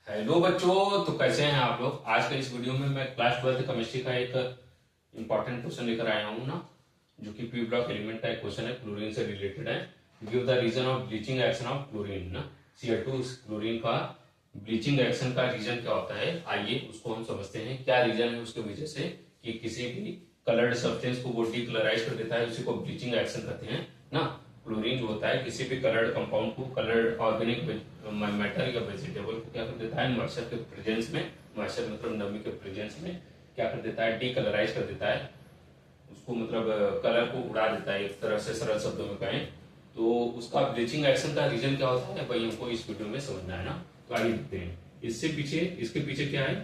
Hello बच्चों, तो कैसे हैं आप लोग। आज के इस वीडियो में मैं क्लास 12th केमिस्ट्री का एक इंपॉर्टेंट क्वेश्चन लेकर आया हूं ना, जो कि पी ब्लॉक एलिमेंट का एक क्वेश्चन है, क्लोरीन से रिलेटेड है। Give the reason of bleaching action of chlorine ना, Cl2 क्लोरीन का ब्लीचिंग एक्शन का रीजन क्या होता है। आइए उसको हम समझते हैं, क्या रीजन है उसके वजह से कि किसी भी कलर्ड सब्सटेंस को वो डीकलराइज कर देता है, उसी को ब्लीचिंग एक्शन कहते हैं ना। क्लोरीन जो होता है किसी भी कलर्ड कंपाउंड को, कलर्ड ऑर्गेनिक मैटर या वेजिटेबल को क्या कर देता है, मॉइस्चर के प्रेजेंस में, मॉइस्चर मतलब नमी के प्रेजेंस में क्या कर देता है, डीकलराइज कर देता है, उसको मतलब कलर को उड़ा देता है, एक तरह से सरल शब्दों में कहें तो। उसका ब्लीचिंग एक्शन का रीजन क्या होता है भाई, हमको इस वीडियो में समझना है ना। तो आइए देखते हैं इससे पीछे, इसके पीछे क्या है,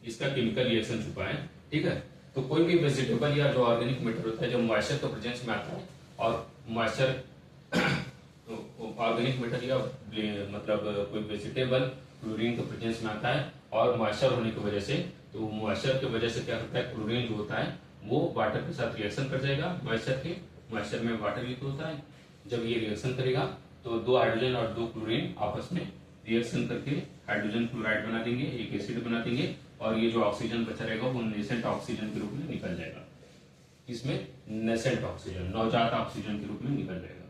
इसका केमिकल रिएक्शन छुपा है। ठीक है, तो कोई भी वेजिटेबल या जो ऑर्गेनिक मैटर होता है जब मॉइस्चर के प्रेजेंस में आता है, और मॉइस्चर ऑर्गेनिक मैटर या मतलब कोई वेजिटेबल क्लोरीन के प्रेजेंस में आता है और मॉइस्चर होने की वजह से, तो मॉइस्चर की वजह से क्या करता है, क्लोरीन जो होता है वो वाटर के साथ रिएक्शन कर जाएगा। मॉइस्चर में वाटर लिक्विड होता है, जब ये रिएक्शन करेगा तो दो हाइड्रोजन और दो क्लोरीन आपस में रिएक्शन करके हाइड्रोजन क्लोराइड बना देंगे, एक एसिड बना देंगे, और ये जो ऑक्सीजन बचा रहेगा वो नेसेंट ऑक्सीजन के रूप में निकल जाएगा। इसमें नेसेंट ऑक्सीजन, नवजात ऑक्सीजन के रूप में निकल जाएगा,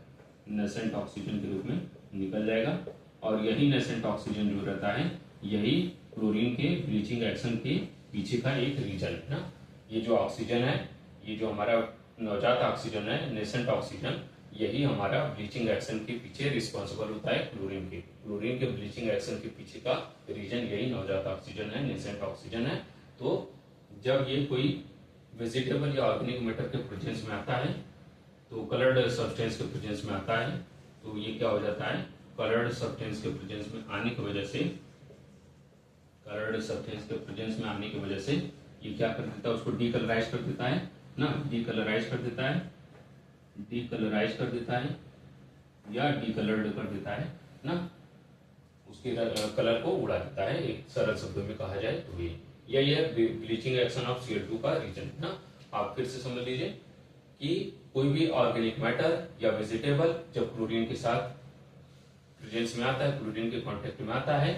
नेसेंट ऑक्सीजन के रूप में निकल जाएगा। और यही नेसेंट ऑक्सीजन जो रहता है, यही क्लोरीन के ब्लीचिंग एक्शन के पीछे का एक रीजन है ना। ये जो ऑक्सीजन है, ये जो हमारा नवजात ऑक्सीजन है, नेसेंट ऑक्सीजन, यही हमारा ब्लीचिंग एक्शन के पीछे रिस्पॉन्सिबल होता है। क्लोरीन के ब्लीचिंग एक्शन के पीछे का रीजन यही नवजात ऑक्सीजन है, नेसेंट ऑक्सीजन है। तो जब ये कोई वेजिटेबल या ऑर्गेनिक मैटर के प्रेजेंस में आता है, तो कलर्ड सब्सटेंस के प्रेजेंस में आता है, तो ये क्या हो जाता है, कलर्ड सब्सटेंस के प्रेजेंस में आने की वजह से, कलर्ड सब्सटेंस के प्रेजेंस में आने की वजह से ये क्या कर देता है, उसको डीकलराइज कर देता है ना, डीकलराइज कर देता है, डीकलराइज कर देता है या डीकलर्ड कर देता है ना, उसके कलर को उड़ा देता है, एक सरल शब्दों में कहा जाए तो ये है ब्लीचिंग एक्शन ऑफ Cl2 का रीजन ना। आप फिर से समझ लीजिए कि कोई भी ऑर्गेनिक मैटर या वेजिटेबल जब क्लोरीन के साथ प्रेजेंस में आता है, क्लोरीन के कांटेक्ट में आता है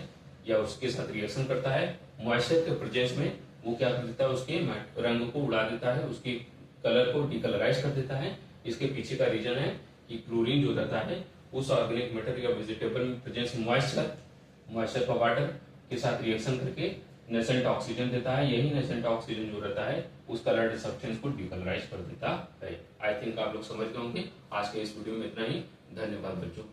या उसके साथ रिएक्शन करता है, मॉइस्चर के प्रेजेंस में वो क्या कर देता है, उसके रंग को उड़ा देता है, उसके कलर को डीकलराइज कर देता है। इसके पीछे का रीजन है कि क्लोरीन जो रहता है उस ऑर्गेनिक मैटर या वेजिटेबल में प्रेजेंस मॉइस्चर का वाटर के साथ रिएक्शन करके नेसेंट ऑक्सीजन देता है। यही नेसेंट ऑक्सीजन जो रहता है उस कलर्ड सब्सटेंस को डीकलराइज कर देता है। आई थिंक आप लोग समझ गए होंगे। आज के इस वीडियो में इतना ही। धन्यवाद बच्चों।